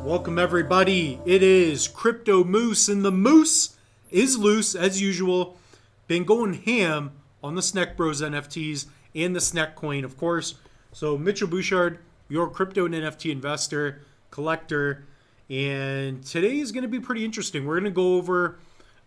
Welcome everybody. It is Crypto Moose, and the moose is loose as usual. Been going ham on the Sneck Bros NFTs and the Sneck coin, of course. So Mitchell Bouchard, your crypto and NFT investor, collector, and today is going to be pretty interesting. We're going to go over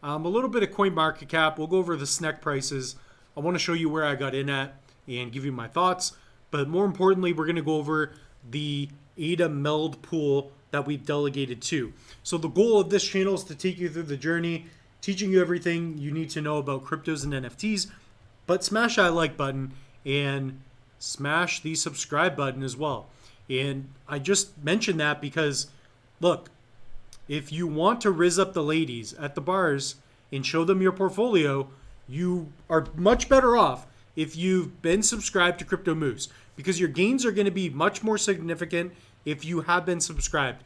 a little bit of coin market cap. We'll go over the Sneck prices. I want to show you where I got in at and give you my thoughts. But more importantly, we're going to go over the ADA-MELD pool that we've delegated to. So the goal of this channel is to take you through the journey, teaching you everything you need to know about cryptos and NFTs. But smash that like button and smash the subscribe button as well. And I just mentioned that because, look, if you want to rizz up the ladies at the bars and show them your portfolio, you are much better off if you've been subscribed to Crypto Moose, because your gains are going to be much more significant if you have been subscribed.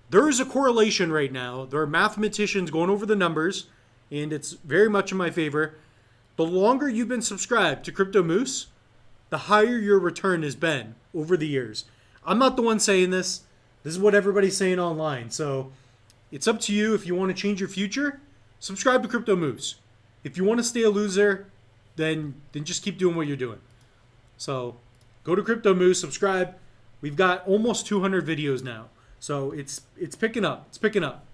There is a correlation right now. There are mathematicians going over the numbers, and it's very much in my favor. The longer you've been subscribed to Crypto Moose, the higher your return has been over the years. I'm not the one saying this. This is what everybody's saying online. So it's up to you. If you want to change your future, subscribe to Crypto Moose. If you want to stay a loser, then just keep doing what you're doing. So go to Crypto Moose, subscribe. We've got almost 200 videos now. So it's picking up. It's picking up.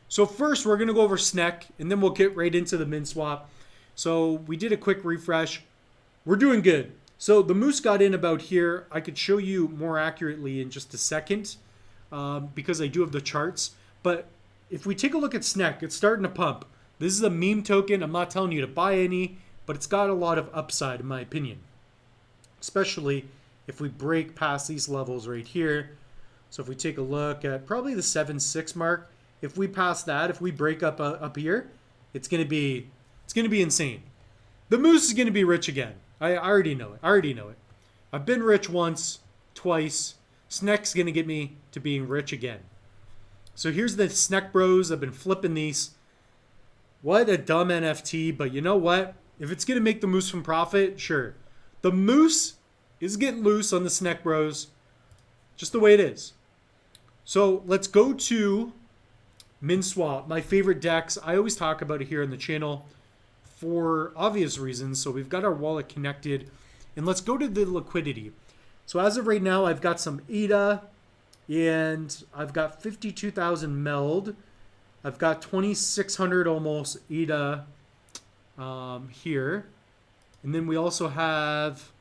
So first we're going to go over Sneck, and then we'll get right into the minswap. So we did a quick refresh. We're doing good. So the moose got in about here. I could show you more accurately in just a second because I do have the charts. But if we take a look at Sneck, it's starting to pump. This is a meme token. I'm not telling you to buy any, but it's got a lot of upside in my opinion, especially if we break past these levels right here. So if we take a look at probably the 7.6 mark, if we pass that, if we break up here, it's gonna be insane. The moose is gonna be rich again. I already know it. I already know it. I've been rich once, twice. Sneck's gonna get me to being rich again. So here's the Sneck Bros. I've been flipping these. What a dumb NFT, but you know what? If it's gonna make the moose from profit, sure. The moose is getting loose on the Sneck Bros. Just the way it is. So let's go to minswap, my favorite DEX. I always talk about it here on the channel for obvious reasons. So we've got our wallet connected, and let's go to the liquidity. So as of right now, I've got some ADA, and I've got 52,000 MELD. I've got 2,600 almost ADA here. And then we also have,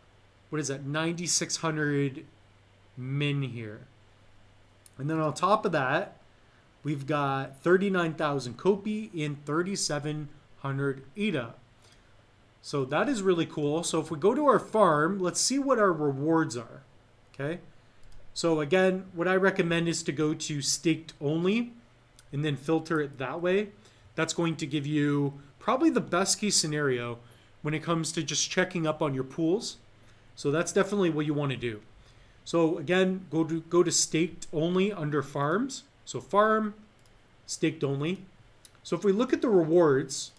what is that, 9,600 min here. And then on top of that, we've got 39,000 Kopi and 3,700 ADA. So that is really cool. So if we go to our farm, let's see what our rewards are. Okay. So again, what I recommend is to go to staked only and then filter it that way. That's going to give you probably the best case scenario when it comes to just checking up on your pools. So that's definitely what you want to do. So again, go to staked only under farms. So farm, staked only. So if we look at the rewards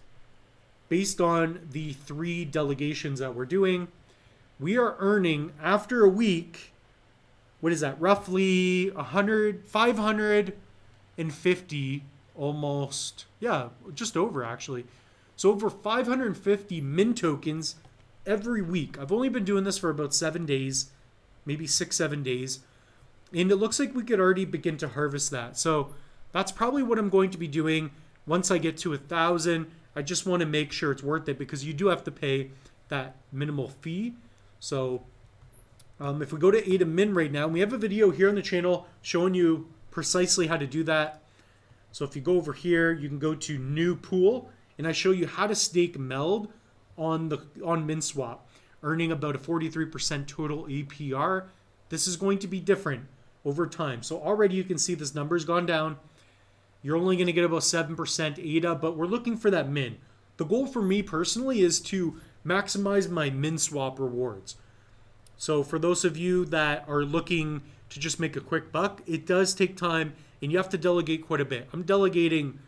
based on the 3 delegations that we're doing, we are earning after a week, what is that? Roughly 550 almost. Yeah, just over actually. So over 550 min tokens every week. I've only been doing this for about 7 days, maybe 6-7 days. And it looks like we could already begin to harvest that. So that's probably what I'm going to be doing once I get to 1,000. I just want to make sure it's worth it because you do have to pay that minimal fee. So if we go to ADA Min right now, we have a video here on the channel showing you precisely how to do that. So if you go over here, you can go to new pool, and I show you how to stake MELD on minswap, earning about a 43% total APR. This is going to be different over time. So already you can see this number's gone down. You're only going to get about 7% ADA, but we're looking for that min. The goal for me personally is to maximize my minswap rewards. So for those of you that are looking to just make a quick buck, it does take time and you have to delegate quite a bit. I'm delegating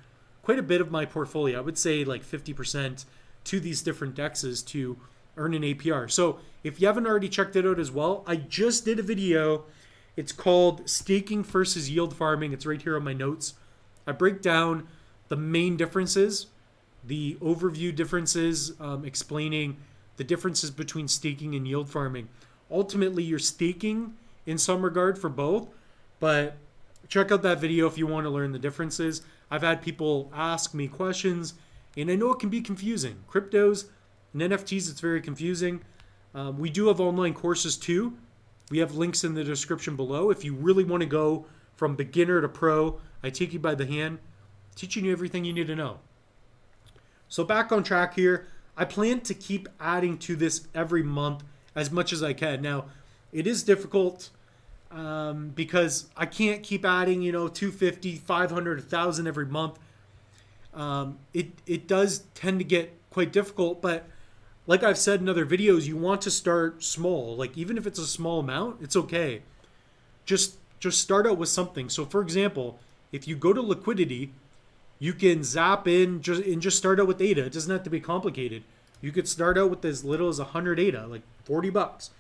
quite a bit of my portfolio. I would say like 50% to these different dexes to earn an APR. So if you haven't already checked it out as well, I just did a video It's called Staking versus Yield Farming. It's right here on my notes. I break down the main differences, the overview differences, explaining the differences between staking and yield farming. Ultimately, you're staking in some regard for both, but check out that video if you want to learn the differences. I've had people ask me questions, and I know it can be confusing. Cryptos and NFTs, it's very confusing. We do have online courses too. We have links in the description below. If you really want to go from beginner to pro, I take you by the hand, teaching you everything you need to know. So back on track here. I plan to keep adding to this every month as much as I can. Now, it is difficult because I can't keep adding, 250, 500, 1,000 every month. It does tend to get quite difficult, but like I've said in other videos, you want to start small. Like even if it's a small amount, it's okay. Just start out with something. So for example, if you go to liquidity, you can zap in just start out with ADA. It doesn't have to be complicated. You could start out with as little as 100 ADA, like $40.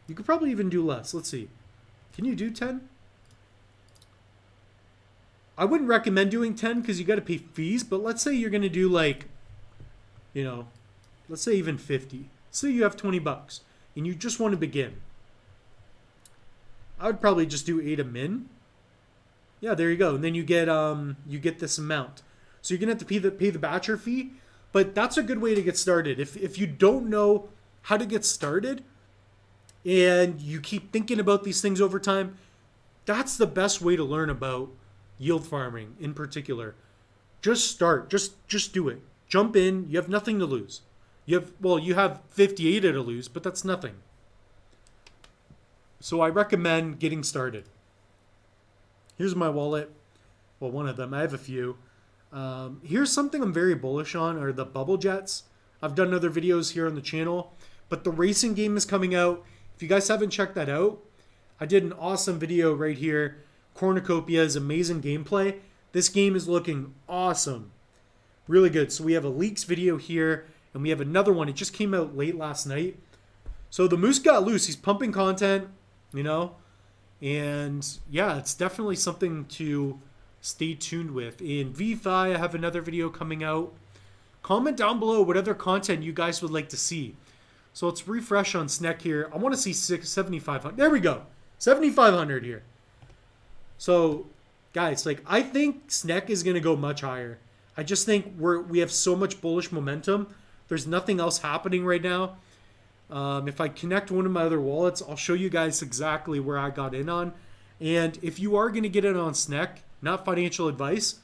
You could probably even do less. Let's see. Can you do 10? I wouldn't recommend doing 10 because you got to pay fees, but let's say you're going to do like, let's say even 50. Say you have $20 and you just want to begin. I would probably just do ADA min. Yeah, there you go. And then you get this amount. So you're going to have to pay the batcher fee, but that's a good way to get started. If you don't know how to get started and you keep thinking about these things over time, that's the best way to learn about yield farming in particular. Just start. Just do it. Jump in. You have nothing to lose. You have 50 ADA to lose, but that's nothing. So I recommend getting started. Here's my wallet. Well, one of them. I have a few. Here's something I'm very bullish on are the bubble jets. I've done other videos here on the channel, but the racing game is coming out. If you guys haven't checked that out, I did an awesome video right here. Cornucopia's amazing gameplay. This game is looking awesome. Really good. So we have a leaks video here, and we have another one. It just came out late last night. So the moose got loose. He's pumping content, and yeah, it's definitely something to stay tuned with. In DeFi, I have another video coming out. Comment down below what other content you guys would like to see. So let's refresh on SNEC here. I want to see 7,500. There we go. 7,500 here. So guys, I think SNEC is going to go much higher. I just think we have so much bullish momentum. There's nothing else happening right now. If I connect one of my other wallets, I'll show you guys exactly where I got in on. And if you are going to get in on SNEC, not financial advice,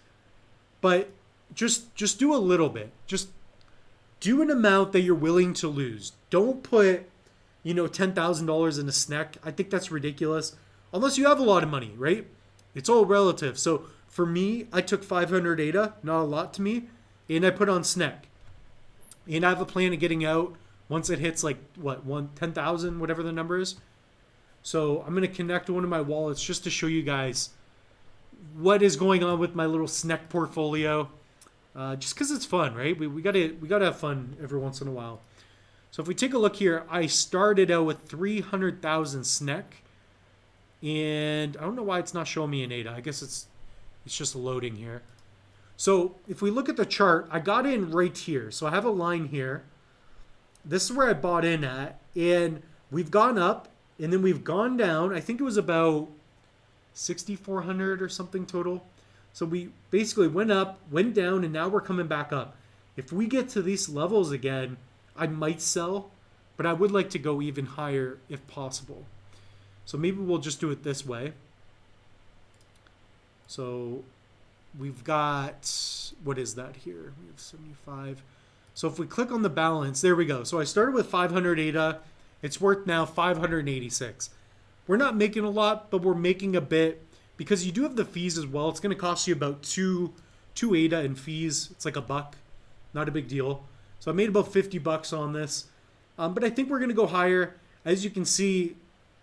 but just do a little bit. Just do an amount that you're willing to lose. Don't put, $10,000 in a SNEC. I think that's ridiculous. Unless you have a lot of money, right? It's all relative. So for me, I took 500 ADA, not a lot to me, and I put on SNEC. And I have a plan of getting out once it hits 10,000, whatever the number is. So I'm going to connect one of my wallets just to show you guys what is going on with my little SNEC portfolio. Just because it's fun, right? We gotta have fun every once in a while. So if we take a look here, I started out with 300,000 SNEC, and I don't know why it's not showing me an ADA. I guess it's just loading here. So if we look at the chart, I got in right here. So I have a line here. This is where I bought in at, and we've gone up, and then we've gone down. I think it was about 6,400 or something total. So we basically went up, went down, and now we're coming back up. If we get to these levels again, I might sell, but I would like to go even higher if possible. So maybe we'll just do it this way. So we've got, what is that here? We have 75. So if we click on the balance, there we go. So I started with 500 ADA. It's worth now 586. We're not making a lot, but we're making a bit. Because you do have the fees as well. It's going to cost you about two ADA in fees. It's like $1. Not a big deal. So I made about $50 on this. But I think we're going to go higher. As you can see,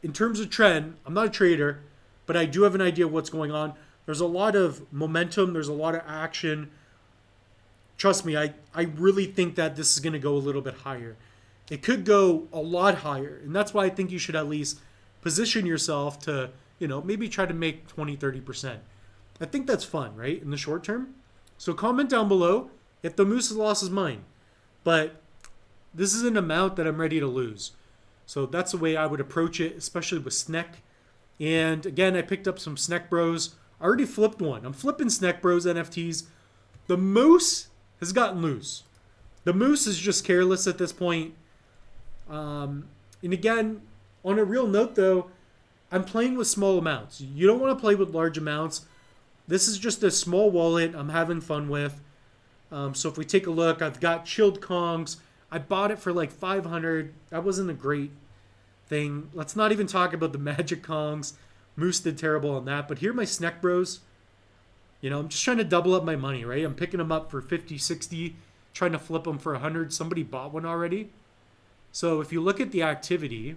in terms of trend, I'm not a trader, but I do have an idea of what's going on. There's a lot of momentum. There's a lot of action. Trust me, I really think that this is going to go a little bit higher. It could go a lot higher. And that's why I think you should at least position yourself to maybe try to make 20, 30%. I think that's fun, right? In the short term. So comment down below if the moose's loss is mine. But this is an amount that I'm ready to lose. So that's the way I would approach it, especially with SNEC. And again, I picked up some SNEC Bros. I already flipped one. I'm flipping SNEC Bros NFTs. The moose has gotten loose. The moose is just careless at this point. And again, on a real note though, I'm playing with small amounts. You don't want to play with large amounts. This is just a small wallet I'm having fun with. So if we take a look, I've got Chilled Kongs. I bought it for like 500. That wasn't a great thing. Let's not even talk about the Magic Kongs. Moose did terrible on that. But here are my SNEC Bros. I'm just trying to double up my money, right? I'm picking them up for 50, 60, trying to flip them for 100. Somebody bought one already. So if you look at the activity,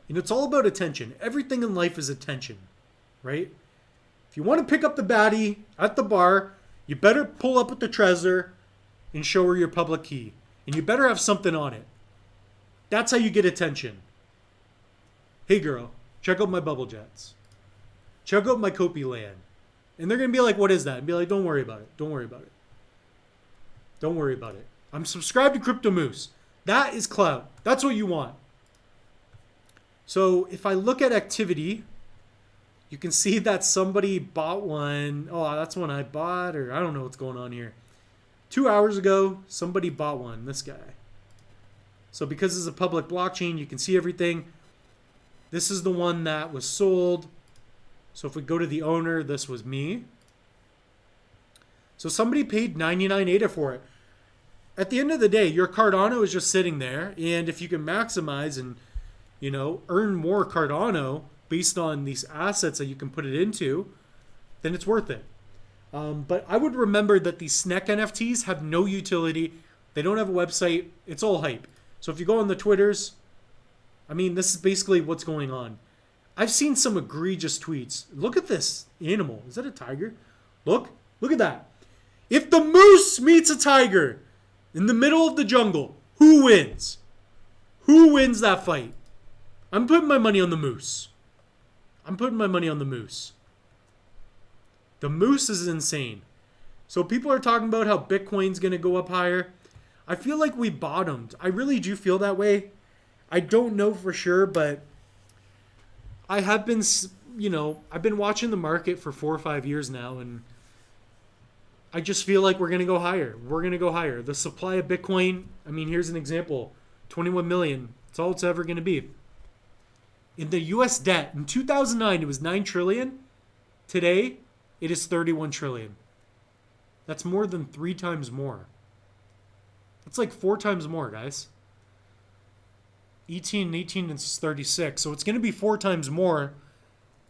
it's all about attention. Everything in life is attention, right? If you want to pick up the baddie at the bar, you better pull up with the Trezor and show her your public key. And you better have something on it. That's how you get attention. Hey girl, check out my bubble jets. Check out my Kopi land. And they're going to be like, what is that? And be like, don't worry about it. Don't worry about it. Don't worry about it. I'm subscribed to Crypto Moose. That is clout. That's what you want. So if I look at activity, you can see that somebody bought one. Oh, that's one I bought, or I don't know what's going on here. 2 hours ago, somebody bought one, this guy. So because it's a public blockchain, you can see everything. This is the one that was sold. So if we go to the owner, this was me. So somebody paid 99 ADA for it. At the end of the day, your Cardano is just sitting there. And if you can maximize and, earn more Cardano based on these assets that you can put it into, then it's worth it. But I would remember that these SNEC NFTs have no utility. They don't have a website. It's all hype. So if you go on the Twitters, this is basically what's going on. I've seen some egregious tweets. Look at this animal. Is that a tiger? Look at that. If the moose meets a tiger in the middle of the jungle, who wins? Who wins that fight? I'm putting my money on the moose. I'm putting my money on the moose. The moose is insane. So people are talking about how Bitcoin's going to go up higher. I feel like we bottomed. I really do feel that way. I don't know for sure, but I have been, I've been watching the market for 4 or 5 years now, and I just feel like we're going to go higher. We're going to go higher. The supply of Bitcoin, here's an example. 21 million. That's all it's ever going to be. In the US debt, in 2009, it was 9 trillion. Today, it is 31 trillion. That's more than 3 times more. That's like 4 times more, guys. 18 is 36. So it's going to be 4 times more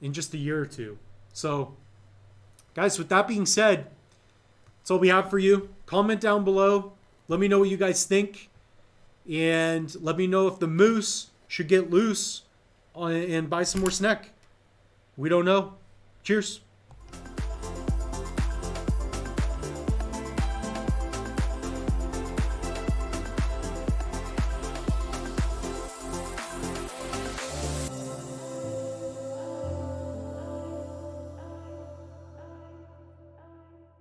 in just a year or two. So, guys, with that being said, that's all we have for you. Comment down below. Let me know what you guys think. And let me know if the moose should get loose and buy some more SNEC. We don't know. Cheers.